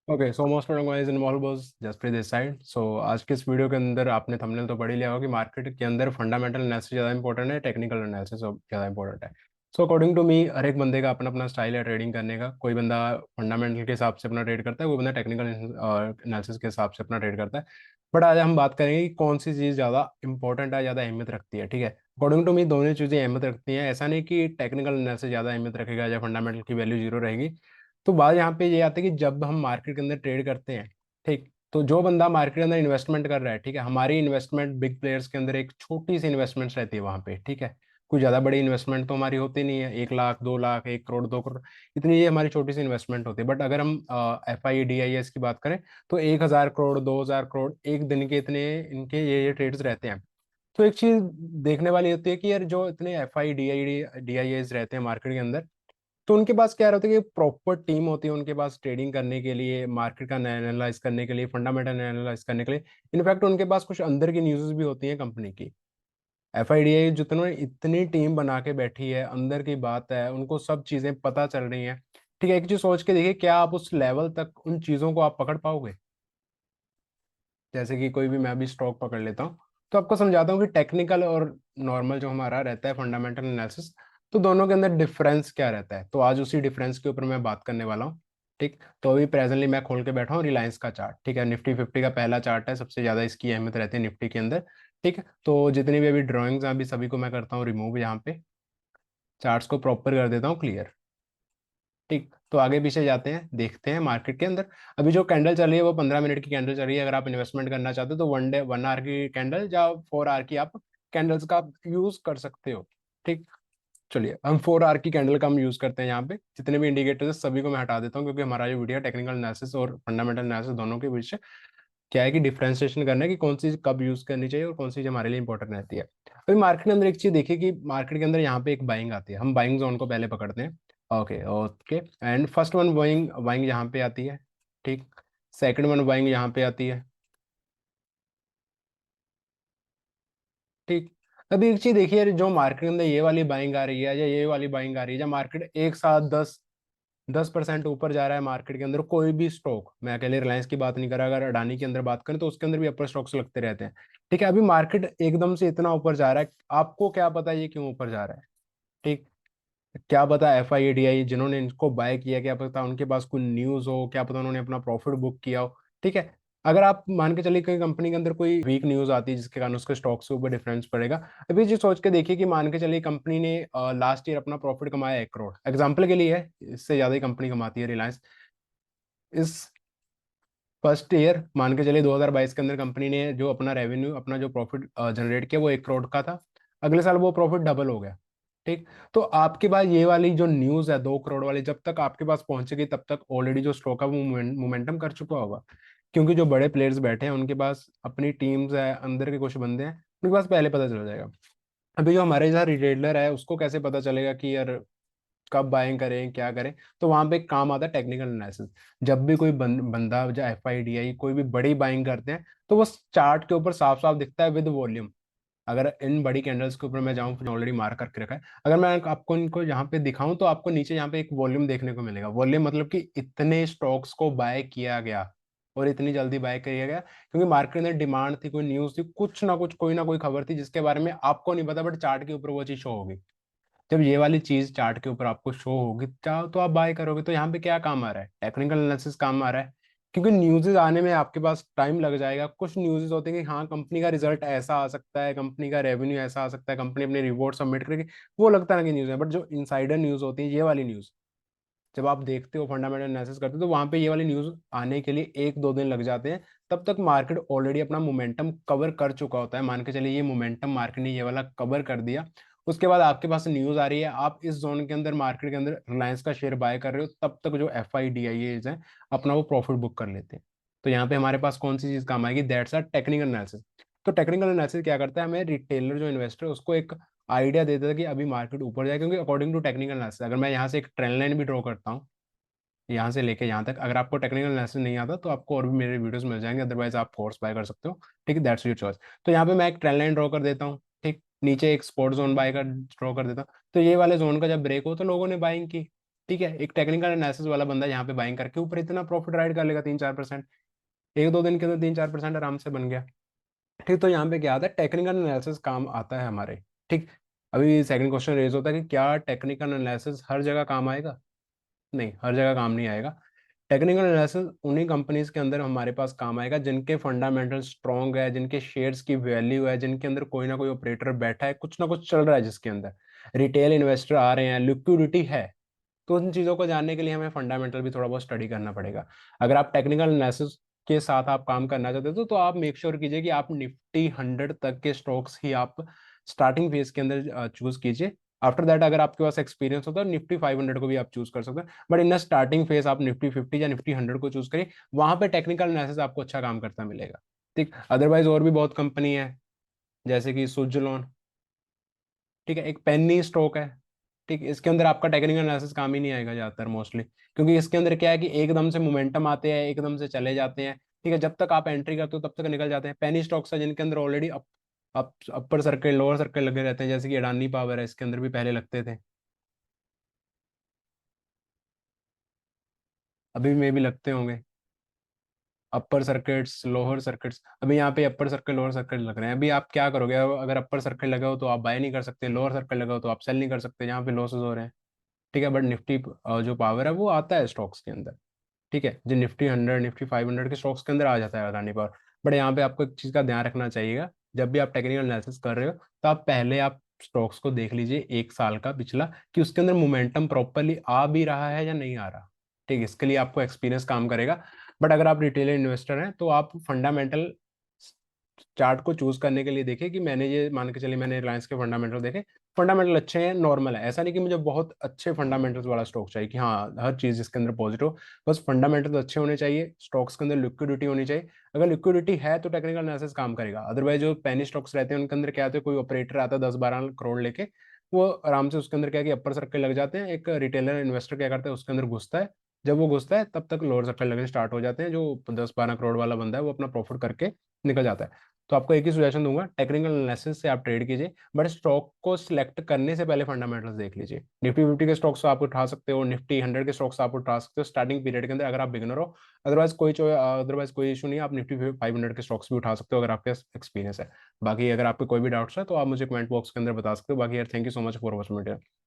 Okay, so most organise involve Jasprit this side. So आज के इस वीडियो के अंदर आपने थंबनेल तो पढ़ ही लिया होगा कि मार्केट के अंदर फंडामेंटल एनालिसिस ज़्यादा इंपॉर्टेंट है, टेक्निकल एनालिसिस ज़्यादा इंपॉर्टेंट है। सो अकॉर्डिंग टू मी, हर एक बंदे का अपना अपना स्टाइल है ट्रेडिंग करने का। कोई बंदा फंडामेंटल के हिसाब से अपना ट्रेड करता है, कोई बंदा टेक्निकल एनालिसिस के हिसाब से अपना ट्रेड करता है। बट आज हम बात करेंगे कि कौन सी चीज़ ज़्यादा इंपॉर्टेंट है, ज़्यादा अहमियत रखती है। ठीक है, अकॉर्डिंग टू मी दोनों चीज़ें अहमियत रखती हैं। ऐसा नहीं कि टेक्निकल एनालिसिस ज़्यादा अहमियत रखेगा या फंडामेंटल की वैल्यू जीरो रहेगी। तो बात यहाँ पे ये आती है कि जब हम मार्केट के अंदर ट्रेड करते हैं, ठीक, तो जो बंदा मार्केट के अंदर इन्वेस्टमेंट कर रहा है, ठीक है, हमारी इन्वेस्टमेंट बिग प्लेयर्स के अंदर एक छोटी सी इन्वेस्टमेंट्स रहती है वहाँ पे। ठीक है, कोई ज़्यादा बड़ी इन्वेस्टमेंट तो हमारी होती नहीं है, 1 लाख 2 लाख 1 करोड़ 2 करोड़, इतनी ये हमारी छोटी सी इन्वेस्टमेंट होती है। बट अगर हम FIDIS की बात करें तो 1,000 करोड़ 2,000 करोड़ एक दिन के इतने इनके ये ट्रेड्स रहते हैं। तो एक चीज देखने वाली होती है कि यार जो इतने FIDIDIAs रहते हैं मार्केट के अंदर, तो उनके पास क्या रहता है कि प्रॉपर टीम होती है उनके पास ट्रेडिंग करने के लिए, मार्केट का एनालाइज करने के लिए, फंडामेंटल एनालाइज करने के लिए। इनफैक्ट उनके पास कुछ अंदर की न्यूज़ भी होती है कंपनी की। FIDI जितने इतनी टीम बना के बैठी है, अंदर की बात है, उनको सब चीजें पता चल रही हैं। ठीक है, एक चीज सोच के देखिए, क्या आप उस लेवल तक उन चीजों को आप पकड़ पाओगे? जैसे कि कोई भी मैं भी स्टॉक पकड़ लेता हूँ, तो आपको समझाता हूँ कि टेक्निकल और नॉर्मल जो हमारा रहता है फंडामेंटल एनालिसिस, तो दोनों के अंदर डिफरेंस क्या रहता है। तो आज उसी डिफरेंस के ऊपर मैं बात करने वाला हूँ। ठीक, तो अभी प्रेजेंटली मैं खोल के बैठा हूँ रिलायंस का चार्ट। ठीक है, निफ्टी 50 का पहला चार्ट है, सबसे ज्यादा इसकी अहमियत रहती है निफ्टी के अंदर। ठीक है, तो जितनी भी अभी ड्रॉइंग्स हैं अभी सभी को मैं करता हूँ रिमूव यहाँ पे, चार्ट्स को प्रॉपर कर देता हूँ क्लियर। ठीक, तो आगे पीछे जाते हैं, देखते हैं मार्केट के अंदर अभी जो कैंडल चल रही है वो 15 मिनट की कैंडल चल रही है। अगर आप इन्वेस्टमेंट करना चाहते हो तो 1 डे 1 आवर की कैंडल या 4 आवर की आप कैंडल्स का यूज कर सकते हो। ठीक, चलिए हम 4 आवर की कैंडल का हम यूज करते हैं। यहाँ पे जितने भी इंडिकेटर्स है सभी को मैं हटा देता हूँ, क्योंकि हमारा जो वीडियो टेक्निकल एनालिसिस और फंडामेंटल एनालिसिस दोनों के बीच क्या है कि डिफ्रेंसिएशन करना है कि कौन सी चीज कब यूज करनी चाहिए और कौन सी चीज हमारे लिए इंपॉर्टेंट रहती है। अभी मार्केट के अंदर एक चीज देखिए कि मार्केट के अंदर यहाँ पे एक बाइंग आती है, हम बाइंग जोन को पहले पकड़ते हैं। Okay okay, and first one buying buying यहाँ पे आती है। ठीक, सेकंड वन बाइंग यहाँ पे आती है। ठीक, अभी एक चीज देखिए यार, जो मार्केट के अंदर ये वाली बाइंग आ रही है या ये वाली बाइंग आ रही है, जब मार्केट एक साथ 10% ऊपर जा रहा है मार्केट के अंदर, कोई भी स्टॉक, मैं अकेले रिलायंस की बात नहीं कर रहा, अगर अडानी के अंदर बात करें तो उसके अंदर भी अपर स्टॉक्स लगते रहते हैं। ठीक है, अभी मार्केट एकदम से इतना ऊपर जा रहा है, आपको क्या पता ये क्यों ऊपर जा रहा है? ठीक, क्या पता FIDI जिन्होंने इनको बाय किया, क्या पता उनके पास कोई न्यूज हो, क्या पता उन्होंने अपना प्रॉफिट बुक किया हो। ठीक है, अगर आप मान के चलिए कोई कंपनी के अंदर कोई वीक न्यूज आती है जिसके कारण उसके स्टॉक्स के ऊपर डिफरेंस पड़ेगा। अभी जी सोच के देखिए कि मान के चलिए कंपनी ने लास्ट ईयर अपना प्रॉफिट कमाया 1 करोड़, एग्जाम्पल के लिए है, इससे ज्यादा ही कंपनी कमाती है रिलायंस। इस फर्स्ट ईयर मान के चलिए 2022 के अंदर कंपनी ने जो अपना रेवेन्यू, अपना जो प्रॉफिट जनरेट किया वो 1 करोड़ का था। अगले साल वो प्रॉफिट डबल हो गया। ठीक, तो आपके पास ये वाली जो न्यूज है 2 करोड़ वाली, जब तक आपके पास पहुंचेगी तब तक ऑलरेडी जो स्टॉक है वो मोमेंटम कर चुका होगा। क्योंकि जो बड़े प्लेयर्स बैठे हैं उनके पास अपनी टीम्स है, अंदर के कुछ बंदे हैं, उनके पास पहले पता चल जाएगा। अभी जो हमारे यहाँ रिटेलर है उसको कैसे पता चलेगा कि यार कब बाइंग करें क्या करें? तो वहां पे एक काम आता है टेक्निकल एनालिसिस। जब भी कोई बंदा या FIDI कोई भी बड़ी बाइंग करते हैं तो वो चार्ट के ऊपर साफ साफ दिखता है विद वॉल्यूम। अगर इन बड़ी कैंडल्स के ऊपर मैं जाऊं, ऑलरेडी मार्क करके रखा है, अगर मैं आपको इनको यहाँ पे दिखाऊं तो आपको नीचे यहाँ पे एक वॉल्यूम देखने को मिलेगा। वॉल्यूम मतलब कि इतने स्टॉक्स को बाय किया गया और इतनी जल्दी बाय किया गया, क्योंकि मार्केट के अंदर डिमांड थी, कोई न्यूज थी, कुछ ना कुछ कोई ना कोई खबर थी जिसके बारे में आपको नहीं पता, बट चार्ट के ऊपर वो चीज शो होगी। जब ये वाली चीज चार्ट के ऊपर आपको शो होगी चाहो तो आप बाय करोगे। तो यहाँ पे क्या काम आ रहा है? टेक्निकल एनालिसिस काम आ रहा है। क्योंकि न्यूज़ेस आने में आपके पास टाइम लग जाएगा। कुछ न्यूज़ेस होते हैं कि हाँ कंपनी का रिजल्ट ऐसा आ सकता है, कंपनी का रेवेन्यू ऐसा आ सकता है, कंपनी अपनी रिपोर्ट सबमिट करेगी, वो लगता है कि न्यूज़ है। बट जो इनसाइडर न्यूज़ होती है, ये वाली न्यूज़ जब आप देखते हो, फंडामेंटल एनालिसिस करते हो, तो वहां पे ये वाली न्यूज़ आने के लिए 1-2 दिन लग जाते हैं। तब तक मार्केट ऑलरेडी अपना मोमेंटम कवर कर चुका होता है। मान के चलिए ये मोमेंटम मार्केट ने ये वाला कवर कर दिया, उसके बाद आपके पास न्यूज आ रही है, आप इस जोन के अंदर मार्केट के अंदर रिलायंस का शेयर बाय कर रहे हो, तब तक जो FIDIAs हैं अपना वो प्रॉफिट बुक कर लेते हैं। तो यहाँ पे हमारे पास कौन सी चीज काम आएगी? That's a technical analysis. तो टेक्निकल एनालिसिस क्या करता है? हमें रिटेलर जो इन्वेस्टर है उसको एक आइडिया देता है कि अभी मार्केट ऊपर जाए, क्योंकि अकॉर्डिंग टू टेक्निकल एनालिसिस अगर मैं यहाँ से एक ट्रेंड लाइन भी ड्रॉ करता हूँ, यहाँ से लेके यहाँ तक, अगर आपको टेक्निकल एनालिसिस नहीं आता तो आपको और भी मेरे वीडियोस मिल जाएंगे, अदरवाइज आप कोर्स बाय कर सकते हो। ठीक है, दैट्स योर चॉइस। तो यहाँ पे मैं एक ट्रेंड लाइन ड्रॉ कर देता हूँ। ठीक, नीचे एक स्पॉट जोन बाय का ड्रॉ कर देता हूँ। तो ये वाले जोन का जब ब्रेक हो तो लोगों ने बाइंग की। ठीक है, एक टेक्निकल एनालिसिस वाला बंदा यहाँ पे बाइंग करके ऊपर इतना प्रॉफिट राइड कर लेगा 3-4%, 1-2 दिन के अंदर 3-4% आराम से बन गया। ठीक, तो यहाँ पे क्या आता है, टेक्निकल एनालिसिस काम आता है हमारे। ठीक, अभी सेकंड क्वेश्चन रेज होता है कि क्या टेक्निकल एनालिसिस हर जगह काम आएगा? नहीं, हर जगह काम नहीं आएगा। टेक्निकल एनालिसिस उन्हीं कंपनीज के अंदर हमारे पास काम आएगा जिनके फंडामेंटल स्ट्रांग है, जिनके शेयर्स की वैल्यू है, जिनके अंदर कोई ना कोई ऑपरेटर बैठा है, कुछ ना कुछ चल रहा है, जिसके अंदर रिटेल इन्वेस्टर आ रहे हैं, लिक्विडिटी है। तो उन चीज़ों को जानने के लिए हमें फंडामेंटल भी थोड़ा बहुत स्टडी करना पड़ेगा। अगर आप टेक्निकल एनालिसिस के साथ आप काम करना चाहते हो तो आप मेक श्योर कीजिए कि आप निफ्टी 100 तक के स्टॉक्स ही आप स्टार्टिंग फेज के अंदर चूज कीजिए। आफ्टर दैट अगर आपके पास एक्सपीरियंस होता है निफ्टी 500 को भी आप चूज कर सकते हैं, बट इन स्टार्टिंग फेज आप निफ्टी 50 या निफ्टी 100 को चूज करिए। वहां पे टेक्निकल एनालिसिस आपको अच्छा काम करता मिलेगा। ठीक, अदरवाइज और भी बहुत कंपनी है, जैसे कि सुजलॉन। ठीक है, एक पेनी स्टॉक है। ठीक, इसके अंदर आपका टेक्निकल एनालिसिस काम ही नहीं आएगा ज्यादातर मोस्टली, क्योंकि इसके अंदर क्या है कि एकदम से मोमेंटम आते हैं, एकदम से चले जाते हैं। ठीक है, जब तक आप एंट्री करते हो तब तक निकल जाते हैं। पेनी स्टॉक्स है जिनके अंदर ऑलरेडी अपर सर्किल लोअर सर्किल लगे रहते हैं, जैसे कि अडानी पावर है, इसके अंदर भी पहले लगते थे, अभी में भी लगते होंगे। अपर सर्किट्स लोअर सर्किट्स, अभी यहाँ पे अपर सर्किल लोअर सर्किल लग रहे हैं। अभी आप क्या करोगे, अगर अपर सर्किल लगा हो तो आप बाय नहीं कर सकते, लोअर सर्किल लगा हो तो आप सेल नहीं कर सकते, जहाँ पे लॉसेस हो रहे हैं। ठीक है, बट निफ्टी जो पावर है वो आता है स्टॉक्स के अंदर। ठीक है, जो निफ्टी 100 निफ्टी 500 के स्टॉक्स के अंदर आ जाता है अडानी पावर। बट यहाँ पे आपको एक चीज़ का ध्यान रखना चाहिएगा, जब भी आप टेक्निकल एनालिसिस कर रहे हो तो आप पहले आप स्टॉक्स को देख लीजिए 1 साल का पिछला, कि उसके अंदर मोमेंटम प्रॉपरली आ भी रहा है या नहीं आ रहा। ठीक, इसके लिए आपको एक्सपीरियंस काम करेगा। बट अगर आप रिटेल इन्वेस्टर हैं तो आप फंडामेंटल चार्ट को चूज करने के लिए देखिए कि मैंने ये मान के चलिए मैंने रिलायंस के फंडामेंटल देखे, फंडामेंटल अच्छे हैं, नॉर्मल है, ऐसा नहीं कि मुझे बहुत अच्छे फंडामेंटल्स वाला स्टॉक चाहिए कि हाँ हर चीज इसके अंदर पॉजिटिव। बस फंडामेंटल्स अच्छे होने चाहिए, स्टॉक्स के अंदर लिक्विडिटी होनी चाहिए। अगर लिक्विडिटी है तो टेक्निकल एनालिसिस काम करेगा। अदरवाइज जो पेनी स्टॉक्स रहते हैं उनके अंदर क्या होता है, कोई ऑपरेटर आता है 10-12 करोड़ लेके, वो आराम से उसके अंदर क्या है कि अपर सर्किल लग जाते हैं, एक रिटेलर इन्वेस्टर क्या करता है उसके अंदर घुसता है, जब वो घुसता है तब तक लोअर सर्किल लगने स्टार्ट हो जाते हैं, जो 10-12 करोड़ वाला बंदा है वो अपना प्रॉफिट करके निकल जाता है। तो आपको एक ही सुजेशन दूंगा, टेक्निकल एनालिसिस से आप ट्रेड कीजिए, बट स्टॉक को सिलेक्ट करने से पहले फंडामेंटल्स देख लीजिए। निफ्टी 50 के स्टॉक्स आप उठा सकते हो, निफ्टी 100 के स्टॉक्स आप उठा सकते हो स्टार्टिंग पीरियड के अंदर अगर आप बिगनर हो। अदरवाइज कोई इशू नहीं है, आप निफ्टी 500 के स्टॉक्स भी उठा सकते हो अगर आपके एक्सपीरियंस है। बाकी अगर आपके कोई भी डाउट्स है तो आप मुझे कमेंट बॉक्स के अंदर बता सकते हो। बाकी यार thank you so much for watching.